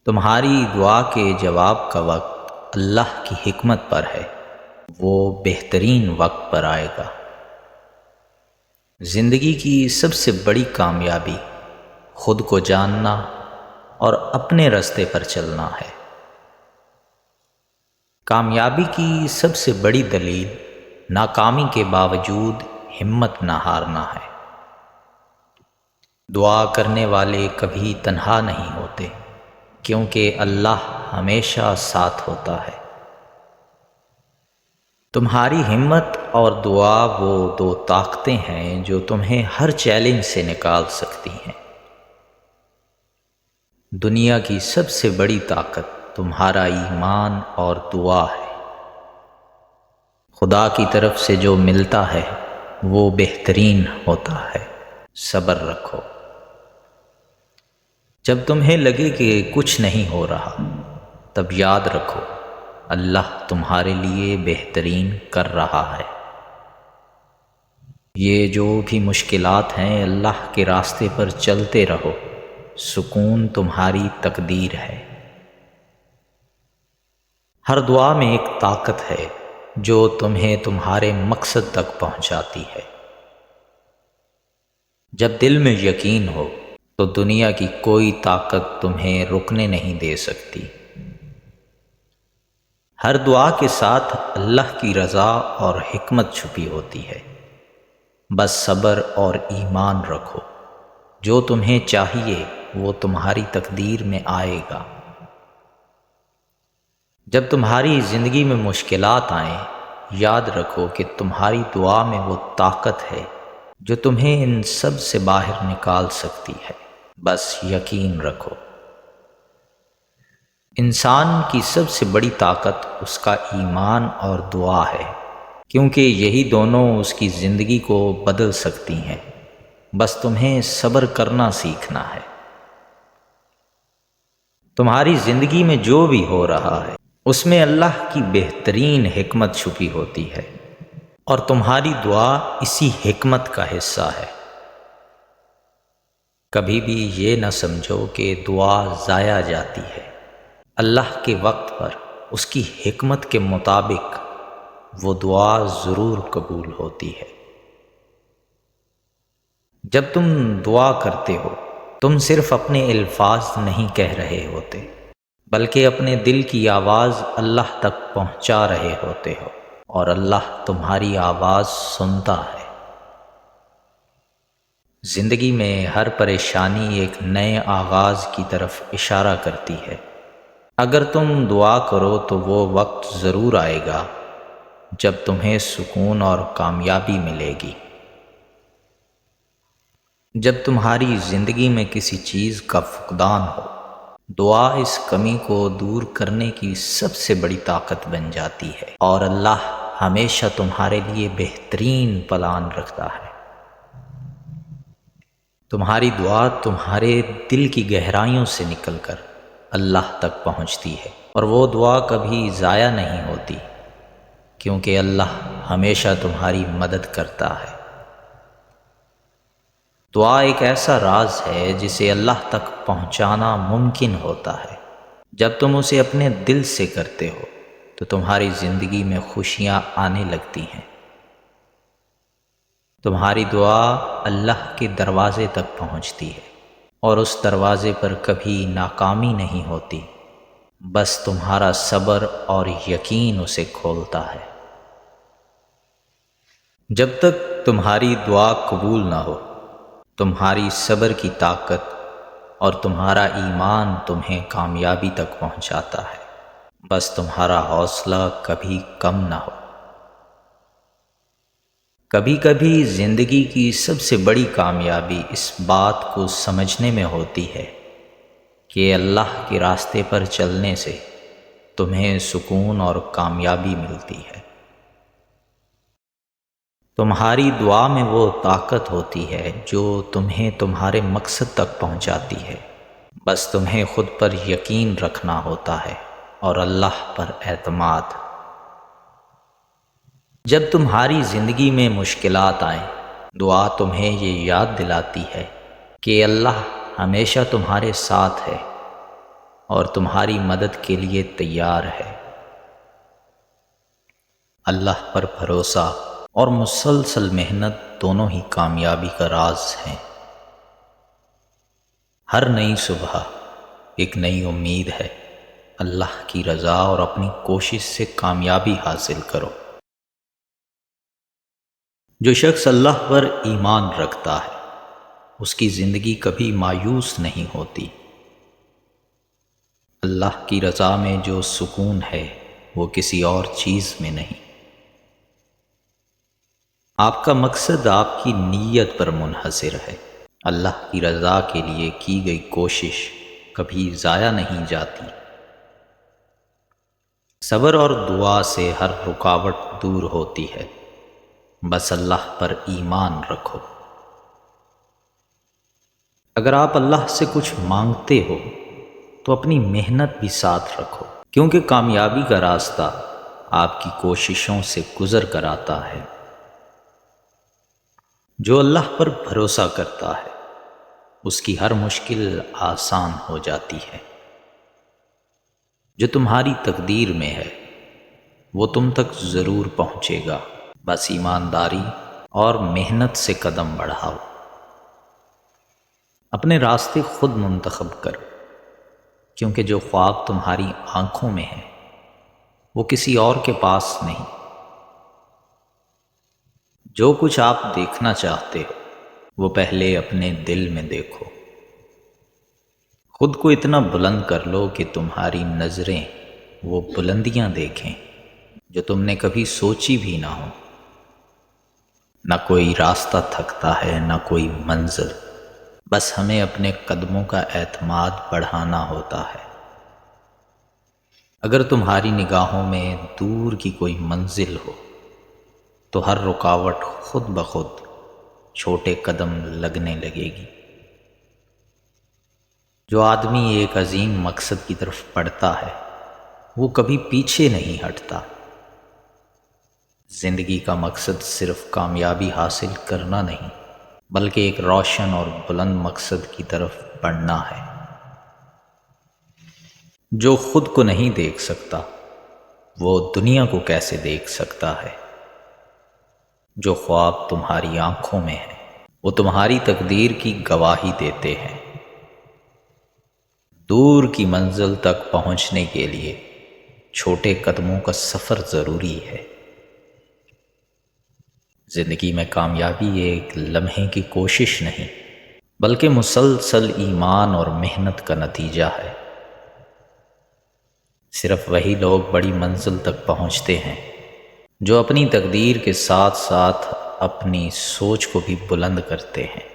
تمہاری دعا کے جواب کا وقت اللہ کی حکمت پر ہے، وہ بہترین وقت پر آئے گا۔ زندگی کی سب سے بڑی کامیابی خود کو جاننا اور اپنے راستے پر چلنا ہے۔ کامیابی کی سب سے بڑی دلیل ناکامی کے باوجود ہمت نہ ہارنا ہے۔ دعا کرنے والے کبھی تنہا نہیں ہوتے، کیونکہ اللہ ہمیشہ ساتھ ہوتا ہے۔ تمہاری ہمت اور دعا وہ دو طاقتیں ہیں جو تمہیں ہر چیلنج سے نکال سکتی ہیں۔ دنیا کی سب سے بڑی طاقت تمہارا ایمان اور دعا ہے۔ خدا کی طرف سے جو ملتا ہے وہ بہترین ہوتا ہے۔ صبر رکھو۔ جب تمہیں لگے کہ کچھ نہیں ہو رہا، تب یاد رکھو اللہ تمہارے لیے بہترین کر رہا ہے۔ یہ جو بھی مشکلات ہیں، اللہ کے راستے پر چلتے رہو، سکون تمہاری تقدیر ہے۔ ہر دعا میں ایک طاقت ہے جو تمہیں تمہارے مقصد تک پہنچاتی ہے۔ جب دل میں یقین ہو تو دنیا کی کوئی طاقت تمہیں رکنے نہیں دے سکتی۔ ہر دعا کے ساتھ اللہ کی رضا اور حکمت چھپی ہوتی ہے۔ بس صبر اور ایمان رکھو، جو تمہیں چاہیے وہ تمہاری تقدیر میں آئے گا۔ جب تمہاری زندگی میں مشکلات آئیں، یاد رکھو کہ تمہاری دعا میں وہ طاقت ہے جو تمہیں ان سب سے باہر نکال سکتی ہے۔ بس یقین رکھو۔ انسان کی سب سے بڑی طاقت اس کا ایمان اور دعا ہے، کیونکہ یہی دونوں اس کی زندگی کو بدل سکتی ہیں۔ بس تمہیں صبر کرنا سیکھنا ہے۔ تمہاری زندگی میں جو بھی ہو رہا ہے، اس میں اللہ کی بہترین حکمت چھپی ہوتی ہے، اور تمہاری دعا اسی حکمت کا حصہ ہے۔ کبھی بھی یہ نہ سمجھو کہ دعا ضائع جاتی ہے۔ اللہ کے وقت پر اس کی حکمت کے مطابق وہ دعا ضرور قبول ہوتی ہے۔ جب تم دعا کرتے ہو، تم صرف اپنے الفاظ نہیں کہہ رہے ہوتے، بلکہ اپنے دل کی آواز اللہ تک پہنچا رہے ہوتے ہو، اور اللہ تمہاری آواز سنتا ہے۔ زندگی میں ہر پریشانی ایک نئے آغاز کی طرف اشارہ کرتی ہے۔ اگر تم دعا کرو تو وہ وقت ضرور آئے گا جب تمہیں سکون اور کامیابی ملے گی۔ جب تمہاری زندگی میں کسی چیز کا فقدان ہو، دعا اس کمی کو دور کرنے کی سب سے بڑی طاقت بن جاتی ہے، اور اللہ ہمیشہ تمہارے لیے بہترین پلان رکھتا ہے۔ تمہاری دعا تمہارے دل کی گہرائیوں سے نکل کر اللہ تک پہنچتی ہے، اور وہ دعا کبھی ضائع نہیں ہوتی، کیونکہ اللہ ہمیشہ تمہاری مدد کرتا ہے۔ دعا ایک ایسا راز ہے جسے اللہ تک پہنچانا ممکن ہوتا ہے۔ جب تم اسے اپنے دل سے کرتے ہو تو تمہاری زندگی میں خوشیاں آنے لگتی ہیں۔ تمہاری دعا اللہ کے دروازے تک پہنچتی ہے، اور اس دروازے پر کبھی ناکامی نہیں ہوتی، بس تمہارا صبر اور یقین اسے کھولتا ہے۔ جب تک تمہاری دعا قبول نہ ہو، تمہاری صبر کی طاقت اور تمہارا ایمان تمہیں کامیابی تک پہنچاتا ہے۔ بس تمہارا حوصلہ کبھی کم نہ ہو۔ کبھی کبھی زندگی کی سب سے بڑی کامیابی اس بات کو سمجھنے میں ہوتی ہے کہ اللہ کے راستے پر چلنے سے تمہیں سکون اور کامیابی ملتی ہے۔ تمہاری دعا میں وہ طاقت ہوتی ہے جو تمہیں تمہارے مقصد تک پہنچاتی ہے۔ بس تمہیں خود پر یقین رکھنا ہوتا ہے اور اللہ پر اعتماد۔ جب تمہاری زندگی میں مشکلات آئیں، دعا تمہیں یہ یاد دلاتی ہے کہ اللہ ہمیشہ تمہارے ساتھ ہے۔ اور تمہاری مدد کے لیے تیار ہے۔ اللہ پر بھروسہ اور مسلسل محنت دونوں ہی کامیابی کا راز ہیں۔ ہر نئی صبح ایک نئی امید ہے۔ اللہ کی رضا اور اپنی کوشش سے کامیابی حاصل کرو۔ جو شخص اللہ پر ایمان رکھتا ہے اس کی زندگی کبھی مایوس نہیں ہوتی۔ اللہ کی رضا میں جو سکون ہے وہ کسی اور چیز میں نہیں۔ آپ کا مقصد آپ کی نیت پر منحصر ہے۔ اللہ کی رضا کے لیے کی گئی کوشش کبھی ضائع نہیں جاتی۔ صبر اور دعا سے ہر رکاوٹ دور ہوتی ہے۔ بس اللہ پر ایمان رکھو۔ اگر آپ اللہ سے کچھ مانگتے ہو تو اپنی محنت بھی ساتھ رکھو، کیونکہ کامیابی کا راستہ آپ کی کوششوں سے گزر کر آتا ہے۔ جو اللہ پر بھروسہ کرتا ہے اس کی ہر مشکل آسان ہو جاتی ہے۔ جو تمہاری تقدیر میں ہے وہ تم تک ضرور پہنچے گا۔ بس ایمانداری اور محنت سے قدم بڑھاؤ۔ اپنے راستے خود منتخب کرو، کیونکہ جو خواب تمہاری آنکھوں میں ہے وہ کسی اور کے پاس نہیں۔ جو کچھ آپ دیکھنا چاہتے ہو وہ پہلے اپنے دل میں دیکھو۔ خود کو اتنا بلند کر لو کہ تمہاری نظریں وہ بلندیاں دیکھیں جو تم نے کبھی سوچی بھی نہ ہو۔ نہ کوئی راستہ تھکتا ہے نہ کوئی منزل، بس ہمیں اپنے قدموں کا اعتماد بڑھانا ہوتا ہے۔ اگر تمہاری نگاہوں میں دور کی کوئی منزل ہو تو ہر رکاوٹ خود بخود چھوٹے قدم لگنے لگے گی۔ جو آدمی ایک عظیم مقصد کی طرف بڑھتا ہے وہ کبھی پیچھے نہیں ہٹتا۔ زندگی کا مقصد صرف کامیابی حاصل کرنا نہیں بلکہ ایک روشن اور بلند مقصد کی طرف بڑھنا ہے۔ جو خود کو نہیں دیکھ سکتا وہ دنیا کو کیسے دیکھ سکتا ہے؟ جو خواب تمہاری آنکھوں میں ہے وہ تمہاری تقدیر کی گواہی دیتے ہیں۔ دور کی منزل تک پہنچنے کے لیے چھوٹے قدموں کا سفر ضروری ہے۔ زندگی میں کامیابی ایک لمحے کی کوشش نہیں بلکہ مسلسل ایمان اور محنت کا نتیجہ ہے۔ صرف وہی لوگ بڑی منزل تک پہنچتے ہیں جو اپنی تقدیر کے ساتھ ساتھ اپنی سوچ کو بھی بلند کرتے ہیں۔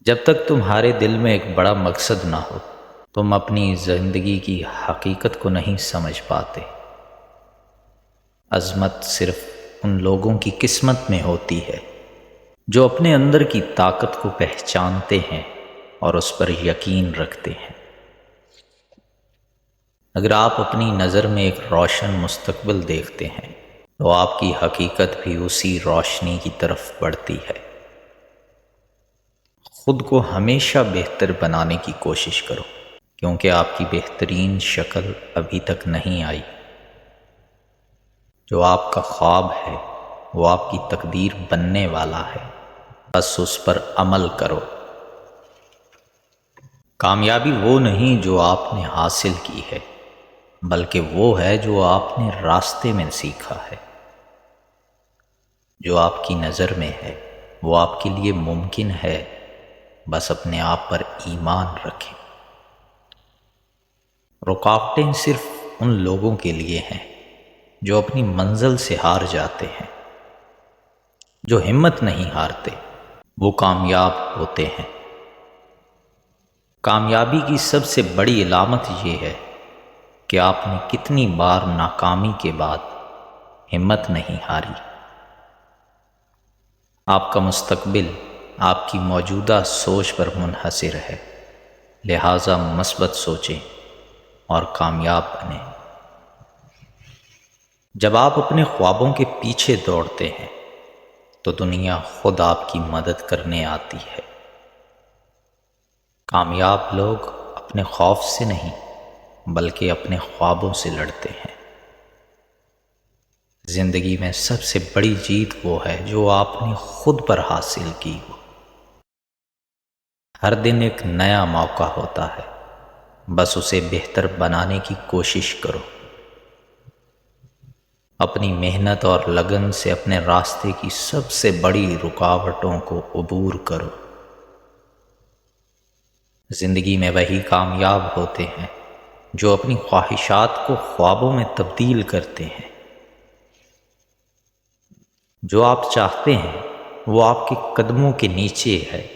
جب تک تمہارے دل میں ایک بڑا مقصد نہ ہو تم اپنی زندگی کی حقیقت کو نہیں سمجھ پاتے۔ عظمت صرف ان لوگوں کی قسمت میں ہوتی ہے جو اپنے اندر کی طاقت کو پہچانتے ہیں اور اس پر یقین رکھتے ہیں۔ اگر آپ اپنی نظر میں ایک روشن مستقبل دیکھتے ہیں تو آپ کی حقیقت بھی اسی روشنی کی طرف بڑھتی ہے۔ خود کو ہمیشہ بہتر بنانے کی کوشش کرو، کیونکہ آپ کی بہترین شکل ابھی تک نہیں آئی۔ جو آپ کا خواب ہے وہ آپ کی تقدیر بننے والا ہے، بس اس پر عمل کرو۔ کامیابی وہ نہیں جو آپ نے حاصل کی ہے بلکہ وہ ہے جو آپ نے راستے میں سیکھا ہے۔ جو آپ کی نظر میں ہے وہ آپ کے لیے ممکن ہے، بس اپنے آپ پر ایمان رکھیں۔ رکاوٹیں صرف ان لوگوں کے لیے ہیں جو اپنی منزل سے ہار جاتے ہیں۔ جو ہمت نہیں ہارتے وہ کامیاب ہوتے ہیں۔ کامیابی کی سب سے بڑی علامت یہ ہے کہ آپ نے کتنی بار ناکامی کے بعد ہمت نہیں ہاری۔ آپ کا مستقبل آپ کی موجودہ سوچ پر منحصر ہے، لہٰذا مثبت سوچیں اور کامیاب بنیں۔ جب آپ اپنے خوابوں کے پیچھے دوڑتے ہیں تو دنیا خود آپ کی مدد کرنے آتی ہے۔ کامیاب لوگ اپنے خوف سے نہیں بلکہ اپنے خوابوں سے لڑتے ہیں۔ زندگی میں سب سے بڑی جیت وہ ہے جو آپ نے خود پر حاصل کی ہو۔ ہر دن ایک نیا موقع ہوتا ہے، بس اسے بہتر بنانے کی کوشش کرو۔ اپنی محنت اور لگن سے اپنے راستے کی سب سے بڑی رکاوٹوں کو عبور کرو۔ زندگی میں وہی کامیاب ہوتے ہیں جو اپنی خواہشات کو خوابوں میں تبدیل کرتے ہیں۔ جو آپ چاہتے ہیں وہ آپ کے قدموں کے نیچے ہے،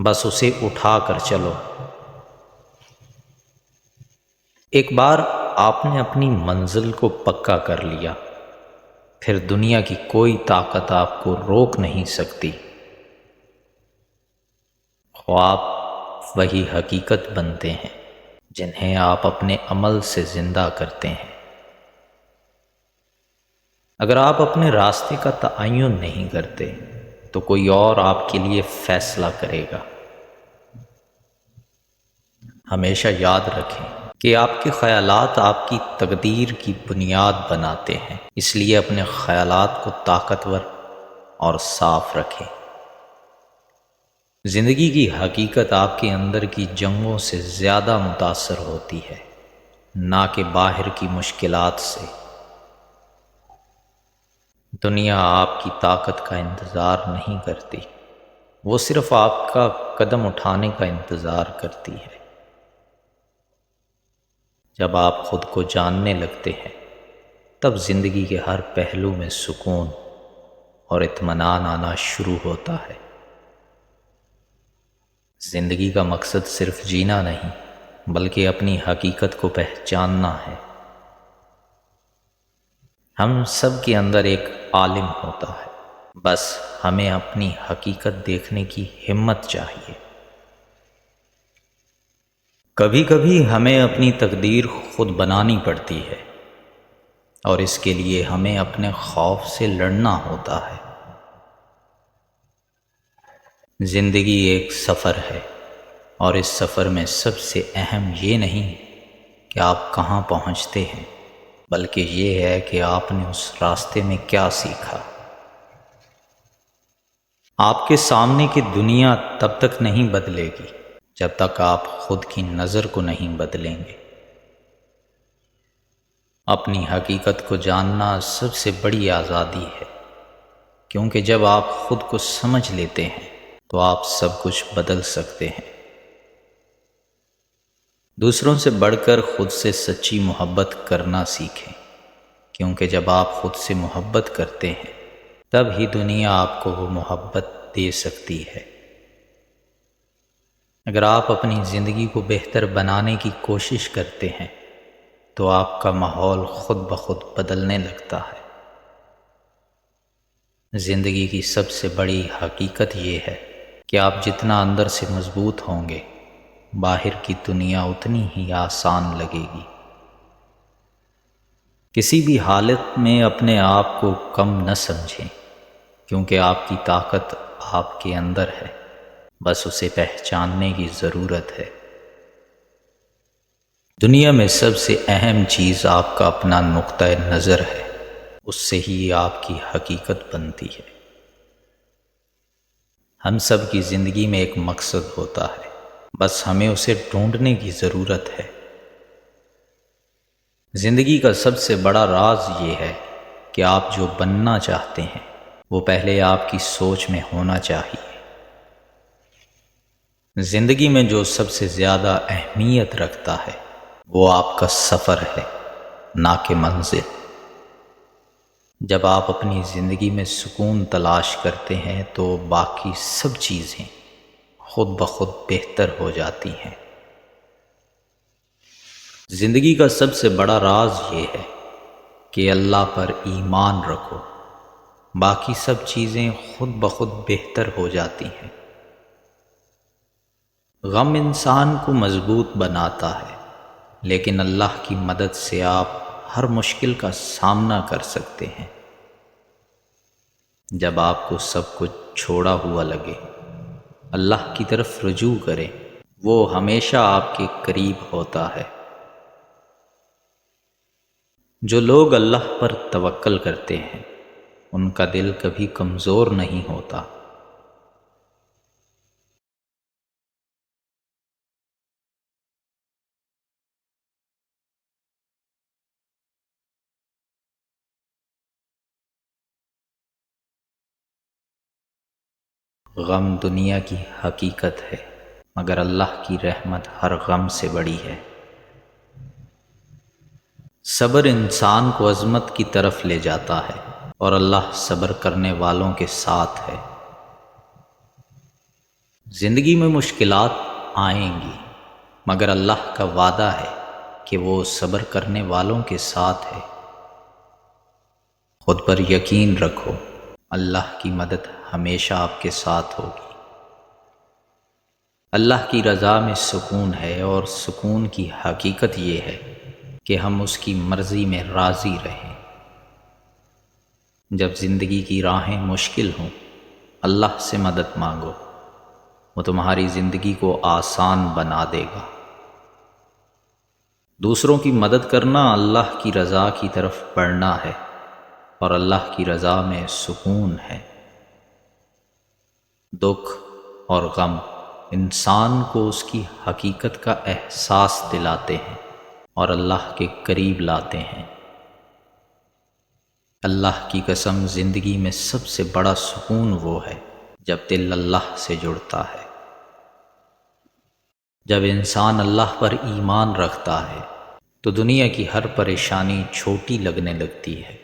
بس اسے اٹھا کر چلو۔ ایک بار آپ نے اپنی منزل کو پکا کر لیا، پھر دنیا کی کوئی طاقت آپ کو روک نہیں سکتی۔ خواب وہی حقیقت بنتے ہیں جنہیں آپ اپنے عمل سے زندہ کرتے ہیں۔ اگر آپ اپنے راستے کا تعین نہیں کرتے تو کوئی اور آپ کے لیے فیصلہ کرے گا۔ ہمیشہ یاد رکھیں کہ آپ کے خیالات آپ کی تقدیر کی بنیاد بناتے ہیں، اس لیے اپنے خیالات کو طاقتور اور صاف رکھیں۔ زندگی کی حقیقت آپ کے اندر کی جنگوں سے زیادہ متاثر ہوتی ہے، نہ کہ باہر کی مشکلات سے۔ دنیا آپ کی طاقت کا انتظار نہیں کرتی، وہ صرف آپ کا قدم اٹھانے کا انتظار کرتی ہے۔ جب آپ خود کو جاننے لگتے ہیں تب زندگی کے ہر پہلو میں سکون اور اطمینان آنا شروع ہوتا ہے۔ زندگی کا مقصد صرف جینا نہیں بلکہ اپنی حقیقت کو پہچاننا ہے۔ ہم سب کے اندر ایک عالم ہوتا ہے، بس ہمیں اپنی حقیقت دیکھنے کی ہمت چاہیے۔ کبھی کبھی ہمیں اپنی تقدیر خود بنانی پڑتی ہے، اور اس کے لیے ہمیں اپنے خوف سے لڑنا ہوتا ہے۔ زندگی ایک سفر ہے، اور اس سفر میں سب سے اہم یہ نہیں کہ آپ کہاں پہنچتے ہیں، بلکہ یہ ہے کہ آپ نے اس راستے میں کیا سیکھا۔ آپ کے سامنے کی دنیا تب تک نہیں بدلے گی جب تک آپ خود کی نظر کو نہیں بدلیں گے۔ اپنی حقیقت کو جاننا سب سے بڑی آزادی ہے، کیونکہ جب آپ خود کو سمجھ لیتے ہیں تو آپ سب کچھ بدل سکتے ہیں۔ دوسروں سے بڑھ کر خود سے سچی محبت کرنا سیکھیں، کیونکہ جب آپ خود سے محبت کرتے ہیں تب ہی دنیا آپ کو وہ محبت دے سکتی ہے۔ اگر آپ اپنی زندگی کو بہتر بنانے کی کوشش کرتے ہیں تو آپ کا ماحول خود بخود بدلنے لگتا ہے۔ زندگی کی سب سے بڑی حقیقت یہ ہے کہ آپ جتنا اندر سے مضبوط ہوں گے، باہر کی دنیا اتنی ہی آسان لگے گی۔ کسی بھی حالت میں اپنے آپ کو کم نہ سمجھیں، کیونکہ آپ کی طاقت آپ کے اندر ہے، بس اسے پہچاننے کی ضرورت ہے۔ دنیا میں سب سے اہم چیز آپ کا اپنا نقطہ نظر ہے، اس سے ہی آپ کی حقیقت بنتی ہے۔ ہم سب کی زندگی میں ایک مقصد ہوتا ہے، بس ہمیں اسے ڈھونڈنے کی ضرورت ہے۔ زندگی کا سب سے بڑا راز یہ ہے کہ آپ جو بننا چاہتے ہیں وہ پہلے آپ کی سوچ میں ہونا چاہیے۔ زندگی میں جو سب سے زیادہ اہمیت رکھتا ہے وہ آپ کا سفر ہے، نہ کہ منزل۔ جب آپ اپنی زندگی میں سکون تلاش کرتے ہیں تو باقی سب چیزیں خود بخود بہتر ہو جاتی ہیں۔ زندگی کا سب سے بڑا راز یہ ہے کہ اللہ پر ایمان رکھو، باقی سب چیزیں خود بخود بہتر ہو جاتی ہیں۔ غم انسان کو مضبوط بناتا ہے، لیکن اللہ کی مدد سے آپ ہر مشکل کا سامنا کر سکتے ہیں۔ جب آپ کو سب کچھ چھوڑا ہوا لگے، اللہ کی طرف رجوع کریں، وہ ہمیشہ آپ کے قریب ہوتا ہے۔ جو لوگ اللہ پر توکل کرتے ہیں ان کا دل کبھی کمزور نہیں ہوتا۔ غم دنیا کی حقیقت ہے مگر اللہ کی رحمت ہر غم سے بڑی ہے۔ صبر انسان کو عظمت کی طرف لے جاتا ہے اور اللہ صبر کرنے والوں کے ساتھ ہے۔ زندگی میں مشکلات آئیں گی مگر اللہ کا وعدہ ہے کہ وہ صبر کرنے والوں کے ساتھ ہے۔ خود پر یقین رکھو، اللہ کی مدد ہمیشہ آپ کے ساتھ ہوگی۔ اللہ کی رضا میں سکون ہے اور سکون کی حقیقت یہ ہے کہ ہم اس کی مرضی میں راضی رہیں۔ جب زندگی کی راہیں مشکل ہوں اللہ سے مدد مانگو، وہ تمہاری زندگی کو آسان بنا دے گا۔ دوسروں کی مدد کرنا اللہ کی رضا کی طرف بڑھنا ہے اور اللہ کی رضا میں سکون ہے۔ دکھ اور غم انسان کو اس کی حقیقت کا احساس دلاتے ہیں اور اللہ کے قریب لاتے ہیں۔ اللہ کی قسم، زندگی میں سب سے بڑا سکون وہ ہے جب دل اللہ سے جڑتا ہے۔ جب انسان اللہ پر ایمان رکھتا ہے تو دنیا کی ہر پریشانی چھوٹی لگنے لگتی ہے۔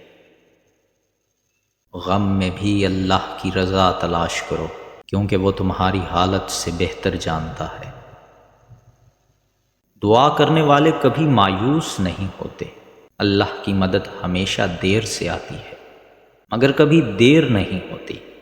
غم میں بھی اللہ کی رضا تلاش کرو کیونکہ وہ تمہاری حالت سے بہتر جانتا ہے۔ دعا کرنے والے کبھی مایوس نہیں ہوتے۔ اللہ کی مدد ہمیشہ دیر سے آتی ہے مگر کبھی دیر نہیں ہوتی۔